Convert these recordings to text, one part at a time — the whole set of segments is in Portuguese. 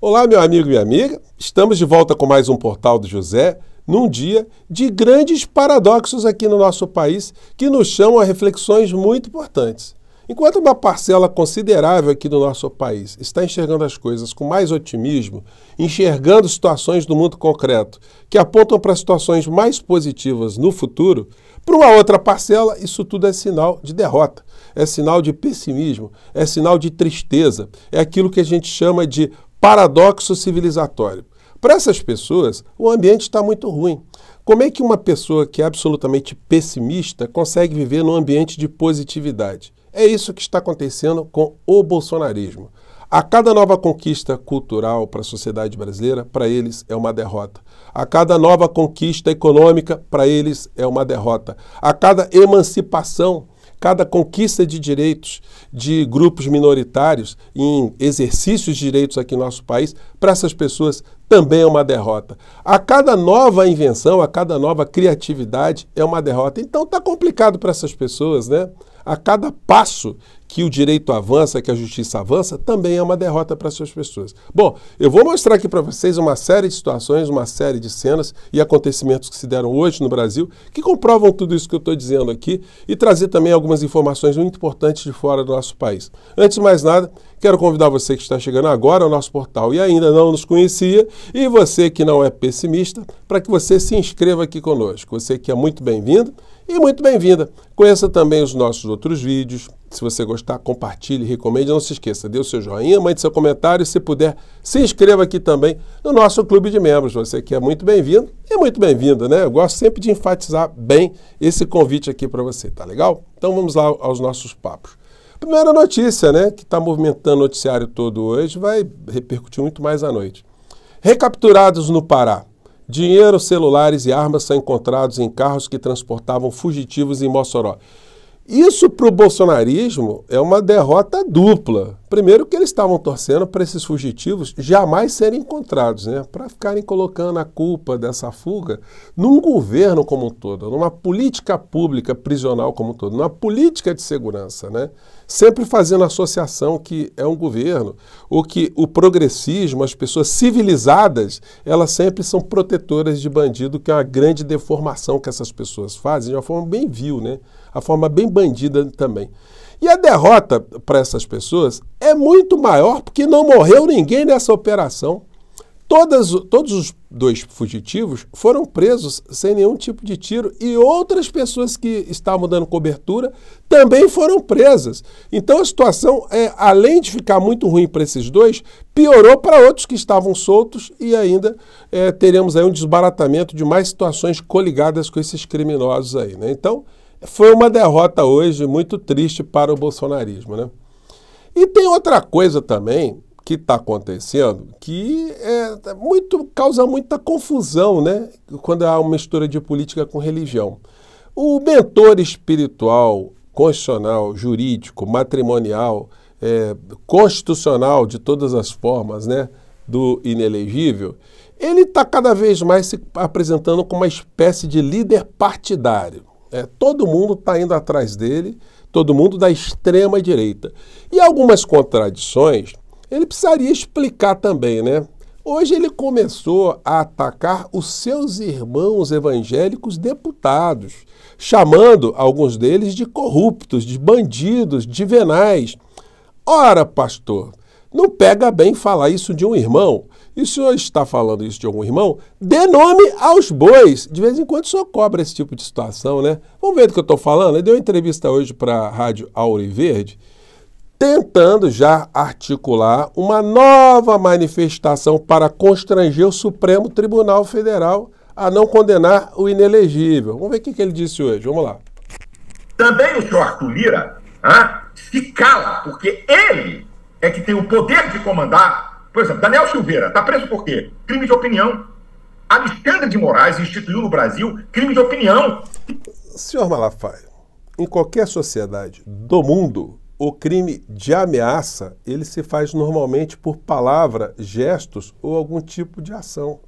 Olá, meu amigo e minha amiga. Estamos de volta com mais um Portal do José, num dia de grandes paradoxos aqui no nosso país que nos chamam a reflexões muito importantes. Enquanto uma parcela considerável aqui do nosso país está enxergando as coisas com mais otimismo, enxergando situações do mundo concreto que apontam para situações mais positivas no futuro, para uma outra parcela, isso tudo é sinal de derrota, é sinal de pessimismo, é sinal de tristeza, é aquilo que a gente chama de paradoxo civilizatório. Para essas pessoas, o ambiente está muito ruim. Como é que uma pessoa que é absolutamente pessimista consegue viver num ambiente de positividade? É isso que está acontecendo com o bolsonarismo. A cada nova conquista cultural para a sociedade brasileira, para eles é uma derrota. A cada nova conquista econômica, para eles é uma derrota. A cada emancipação, cada conquista de direitos de grupos minoritários em exercícios de direitos aqui no nosso país, para essas pessoas também é uma derrota. A cada nova invenção, a cada nova criatividade é uma derrota. Então está complicado para essas pessoas, né? A cada passo que o direito avança, que a justiça avança, também é uma derrota para essas pessoas. Bom, eu vou mostrar aqui para vocês uma série de situações, uma série de cenas e acontecimentos que se deram hoje no Brasil, que comprovam tudo isso que eu estou dizendo aqui e trazer também algumas informações muito importantes de fora do nosso país. Antes de mais nada, quero convidar você que está chegando agora ao nosso portal e ainda não nos conhecia, e você que não é pessimista, para que você se inscreva aqui conosco. Você que é muito bem-vindo e muito bem-vinda. Conheça também os nossos outros vídeos. Se você gostar, compartilhe, recomende. Não se esqueça, dê o seu joinha, mande seu comentário. Se puder, se inscreva aqui também no nosso clube de membros. Você que é muito bem-vindo e muito bem-vinda, né? Eu gosto sempre de enfatizar bem esse convite aqui para você, tá legal? Então vamos lá aos nossos papos. Primeira notícia, né, que está movimentando o noticiário todo hoje, vai repercutir muito mais à noite. Recapturados no Pará. Dinheiro, celulares e armas são encontrados em carros que transportavam fugitivos em Mossoró. Isso para o bolsonarismo é uma derrota dupla. Primeiro que eles estavam torcendo para esses fugitivos jamais serem encontrados, né? Para ficarem colocando a culpa dessa fuga num governo como um todo, numa política pública prisional como um todo, numa política de segurança, né? Sempre fazendo associação que é um governo, ou que o progressismo, as pessoas civilizadas, elas sempre são protetoras de bandido, que é uma grande deformação que essas pessoas fazem, de uma forma bem vil, né? A forma bem bandida também. E a derrota para essas pessoas é muito maior porque não morreu ninguém nessa operação. Todos os dois fugitivos foram presos sem nenhum tipo de tiro e outras pessoas que estavam dando cobertura também foram presas. Então a situação, além de ficar muito ruim para esses dois, piorou para outros que estavam soltos e ainda teremos aí um desbaratamento de mais situações coligadas com esses criminosos aí, né? Então, foi uma derrota hoje muito triste para o bolsonarismo, né? E tem outra coisa também que está acontecendo que causa muita confusão, né? Quando há uma mistura de política com religião. O mentor espiritual, constitucional, jurídico, matrimonial, constitucional de todas as formas, né? Do inelegível, ele está cada vez mais se apresentando como uma espécie de líder partidário. Todo mundo está indo atrás dele, todo mundo da extrema direita. E algumas contradições ele precisaria explicar também, né? Hoje ele começou a atacar os seus irmãos evangélicos deputados, chamando alguns deles de corruptos, de bandidos, de venais. Ora, pastor, não pega bem falar isso de um irmão. E o senhor está falando isso de algum irmão? Dê nome aos bois. De vez em quando o senhor cobra esse tipo de situação, né? Vamos ver do que eu estou falando? Ele deu uma entrevista hoje para a Rádio Auriverde, tentando já articular uma nova manifestação para constranger o Supremo Tribunal Federal a não condenar o inelegível. Vamos ver o que ele disse hoje. Vamos lá. Também o senhor Arthur Lira se cala, porque ele é que tem o poder de comandar. Por exemplo, Daniel Silveira está preso por quê? Crime de opinião. Alexandre de Moraes instituiu no Brasil crime de opinião. Senhor Malafaia, em qualquer sociedade do mundo, o crime de ameaça, ele se faz normalmente por palavra, gestos ou algum tipo de ação.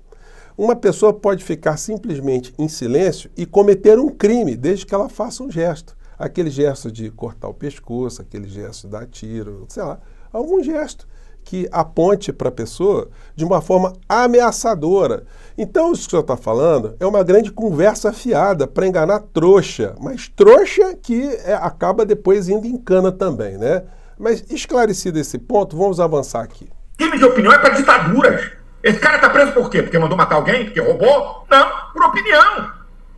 Uma pessoa pode ficar simplesmente em silêncio e cometer um crime, desde que ela faça um gesto. Aquele gesto de cortar o pescoço, aquele gesto de dar tiro, sei lá, algum gesto que aponte para a pessoa de uma forma ameaçadora. Então, isso que o senhor está falando é uma grande conversa fiada para enganar trouxa, mas trouxa que acaba depois indo em cana também, né? Mas esclarecido esse ponto, vamos avançar aqui. Crime de opinião é para ditaduras. Esse cara está preso por quê? Porque mandou matar alguém? Porque roubou? Não, por opinião.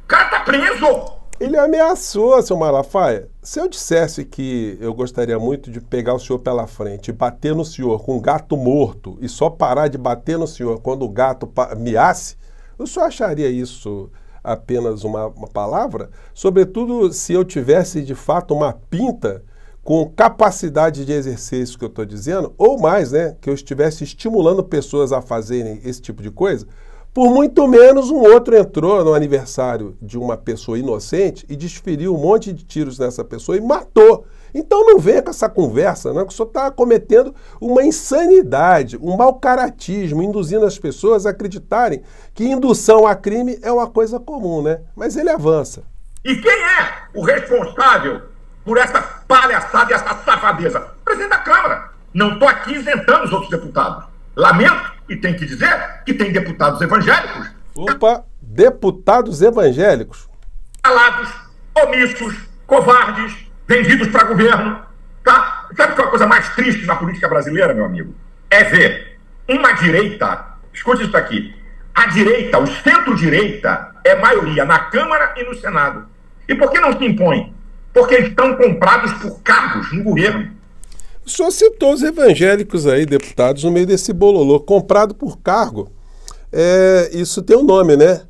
O cara está preso. Ele ameaçou, seu Malafaia. Se eu dissesse que eu gostaria muito de pegar o senhor pela frente e bater no senhor com um gato morto e só parar de bater no senhor quando o gato miasse, o senhor acharia isso apenas uma palavra? Sobretudo se eu tivesse de fato uma pinta com capacidade de exercer isso que eu estou dizendo, ou mais, né, que eu estivesse estimulando pessoas a fazerem esse tipo de coisa. Por muito menos um outro entrou no aniversário de uma pessoa inocente e desferiu um monte de tiros nessa pessoa e matou. Então não venha com essa conversa, né? Que o senhor está cometendo uma insanidade, um mau caratismo, induzindo as pessoas a acreditarem que indução a crime é uma coisa comum, né? Mas ele avança. E quem é o responsável por essa palhaçada e essa safadeza? O presidente da Câmara. Não estou aqui isentando os outros deputados. Lamento e tenho que dizer que tem deputados evangélicos. Opa, deputados evangélicos. Calados, omissos, covardes, vendidos para governo. Tá? Sabe qual é a coisa mais triste na política brasileira, meu amigo? É ver uma direita, escute isso aqui, a direita, o centro-direita, é maioria na Câmara e no Senado. E por que não se impõe? Porque estão comprados por cargos no governo. O senhor citou os evangélicos aí, deputados, no meio desse bololô, comprado por cargo. Isso tem um nome, né?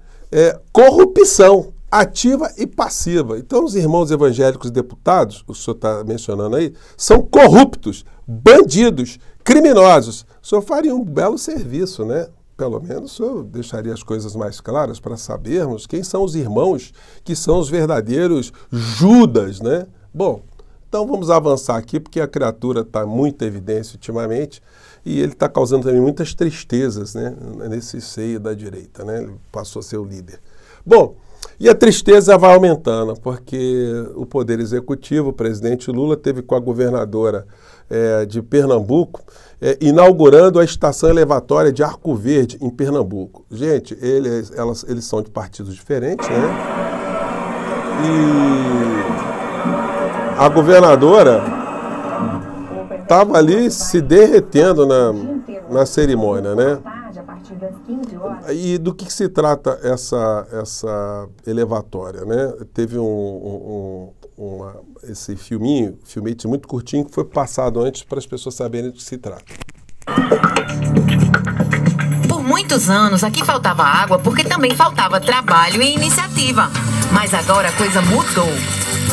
Corrupção ativa e passiva. Então, os irmãos evangélicos deputados, o senhor está mencionando aí, são corruptos, bandidos, criminosos. O senhor faria um belo serviço, né? Pelo menos o senhor deixaria as coisas mais claras para sabermos quem são os irmãos que são os verdadeiros Judas, né? Bom, então vamos avançar aqui, porque a criatura está muito em evidência ultimamente e ele está causando também muitas tristezas, né, nesse seio da direita, né? Ele passou a ser o líder. Bom, e a tristeza vai aumentando, porque o Poder Executivo, o presidente Lula, teve com a governadora de Pernambuco, inaugurando a estação elevatória de Arco Verde, em Pernambuco. Gente, eles são de partidos diferentes, né? E a governadora estava ali se derretendo na cerimônia, né? E do que se trata essa elevatória, né? Teve esse filmete muito curtinho que foi passado antes para as pessoas saberem do que se trata. Por muitos anos aqui faltava água porque também faltava trabalho e iniciativa. Mas agora a coisa mudou.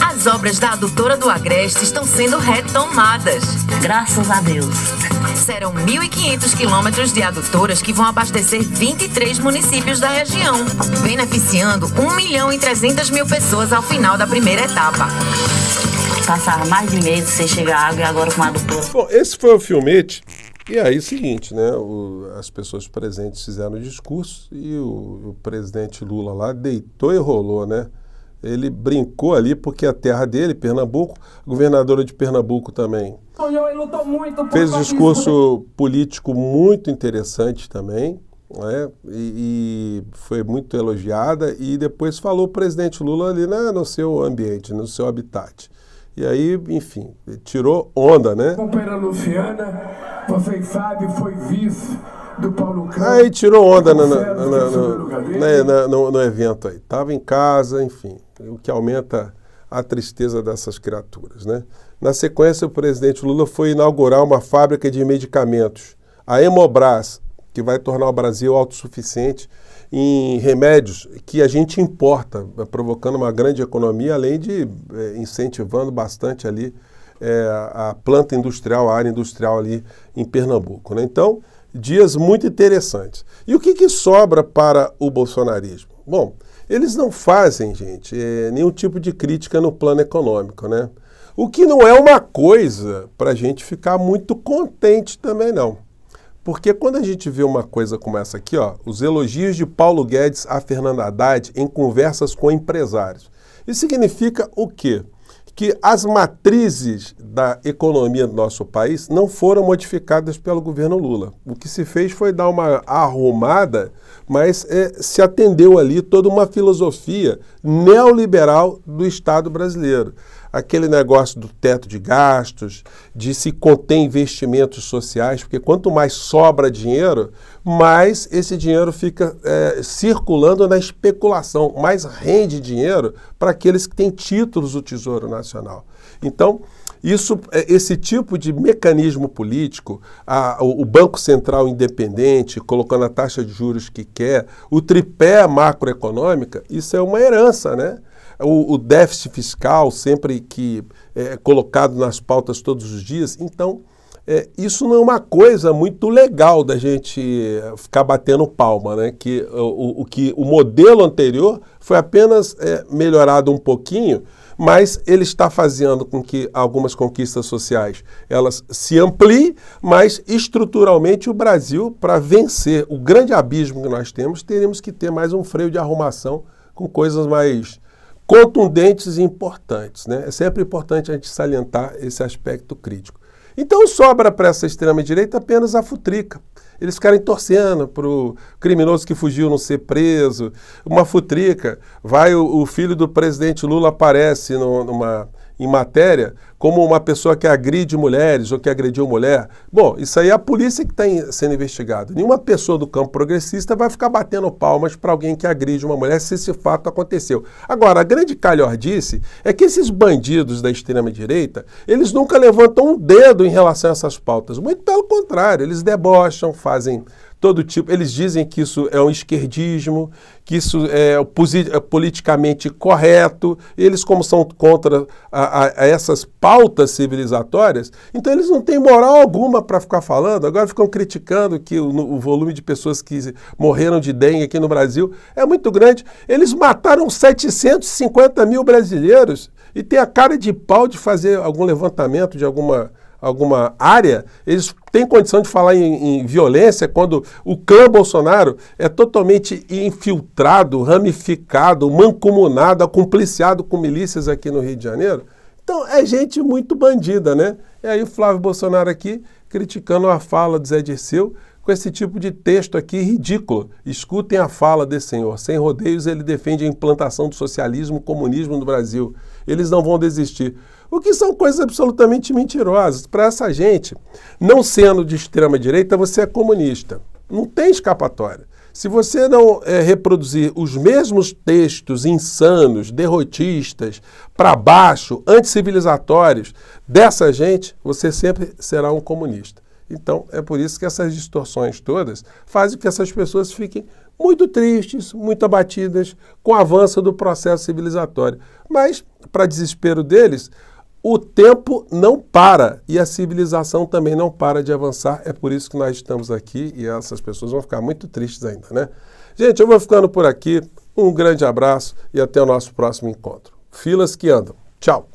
As obras da adutora do Agreste estão sendo retomadas. Graças a Deus. Serão 1.500 quilômetros de adutoras que vão abastecer 23 municípios da região, beneficiando 1.300.000 pessoas ao final da primeira etapa. Passava mais de mês sem chegar água e agora com a adutora. Bom, esse foi o filmete. E aí, o seguinte, né? As pessoas presentes fizeram o discurso e o presidente Lula lá deitou e rolou, né? Ele brincou ali porque a terra dele, Pernambuco, a governadora de Pernambuco também fez um discurso político muito interessante também, né? E foi muito elogiada e depois falou o presidente Lula ali no seu ambiente, no seu habitat. E aí, enfim, tirou onda, né? Companheira Luciana, vocês sabem, foi vice do Paulo Câmara. Aí tirou onda no evento aí. Estava em casa, enfim, o que aumenta a tristeza dessas criaturas, né? Na sequência, o presidente Lula foi inaugurar uma fábrica de medicamentos, a Hemobras, que vai tornar o Brasil autossuficiente em remédios que a gente importa, provocando uma grande economia, além de incentivando bastante ali a planta industrial, a área industrial ali em Pernambuco, né? Então, dias muito interessantes. E o que sobra para o bolsonarismo? Bom, eles não fazem, gente, nenhum tipo de crítica no plano econômico, né? O que não é uma coisa para a gente ficar muito contente também, não. Porque quando a gente vê uma coisa como essa aqui, ó, os elogios de Paulo Guedes a Fernando Haddad em conversas com empresários. Isso significa o quê? que as matrizes da economia do nosso país não foram modificadas pelo governo Lula. O que se fez foi dar uma arrumada, mas se atendeu ali toda uma filosofia neoliberal do Estado brasileiro. Aquele negócio do teto de gastos, de se conter investimentos sociais, porque quanto mais sobra dinheiro, mais esse dinheiro fica circulando na especulação, mais rende dinheiro para aqueles que têm títulos do Tesouro Nacional. Então, esse tipo de mecanismo político, o Banco Central independente, colocando a taxa de juros que quer, o tripé macroeconômica, isso é uma herança, né? O déficit fiscal sempre que colocado nas pautas todos os dias. Então, isso não é uma coisa muito legal da gente ficar batendo palma, né? Que o modelo anterior foi apenas melhorado um pouquinho, mas ele está fazendo com que algumas conquistas sociais elas se ampliem, mas estruturalmente o Brasil, para vencer o grande abismo que nós temos, teríamos que ter mais um freio de arrumação com coisas mais contundentes e importantes, né? É sempre importante a gente salientar esse aspecto crítico. Então sobra para essa extrema-direita apenas a futrica. Eles ficarem torcendo para o criminoso que fugiu não ser preso. Uma futrica. Vai o filho do presidente Lula aparece em matéria como uma pessoa que agride mulheres ou que agrediu mulher. Bom, isso aí é a polícia que está sendo investigada. Nenhuma pessoa do campo progressista vai ficar batendo palmas para alguém que agride uma mulher se esse fato aconteceu. Agora, a grande calhordice é que esses bandidos da extrema-direita, eles nunca levantam um dedo em relação a essas pautas. Muito pelo contrário, eles debocham, fazem todo tipo, eles dizem que isso é um esquerdismo, que isso é politicamente correto, eles como são contra essas pautas civilizatórias, então eles não têm moral alguma para ficar falando, agora ficam criticando que o volume de pessoas que morreram de dengue aqui no Brasil é muito grande. Eles mataram 750 mil brasileiros e tem a cara de pau de fazer algum levantamento de alguma área. Eles têm condição de falar em violência quando o clã Bolsonaro é totalmente infiltrado, ramificado, mancomunado, acumpliciado com milícias aqui no Rio de Janeiro. Então é gente muito bandida, né? E aí o Flávio Bolsonaro aqui criticando a fala do Zé Dirceu com esse tipo de texto aqui ridículo. Escutem a fala desse senhor. Sem rodeios, ele defende a implantação do socialismo e comunismo no Brasil. Eles não vão desistir. O que são coisas absolutamente mentirosas. Para essa gente, não sendo de extrema-direita, você é comunista. Não tem escapatória. Se você não reproduzir os mesmos textos insanos, derrotistas, para baixo, anticivilizatórios dessa gente, você sempre será um comunista. Então, é por isso que essas distorções todas fazem com que essas pessoas fiquem muito tristes, muito abatidas com o avanço do processo civilizatório. Mas, para desespero deles, o tempo não para e a civilização também não para de avançar. É por isso que nós estamos aqui e essas pessoas vão ficar muito tristes ainda, né? Gente, eu vou ficando por aqui. Um grande abraço e até o nosso próximo encontro. Filas que andam. Tchau!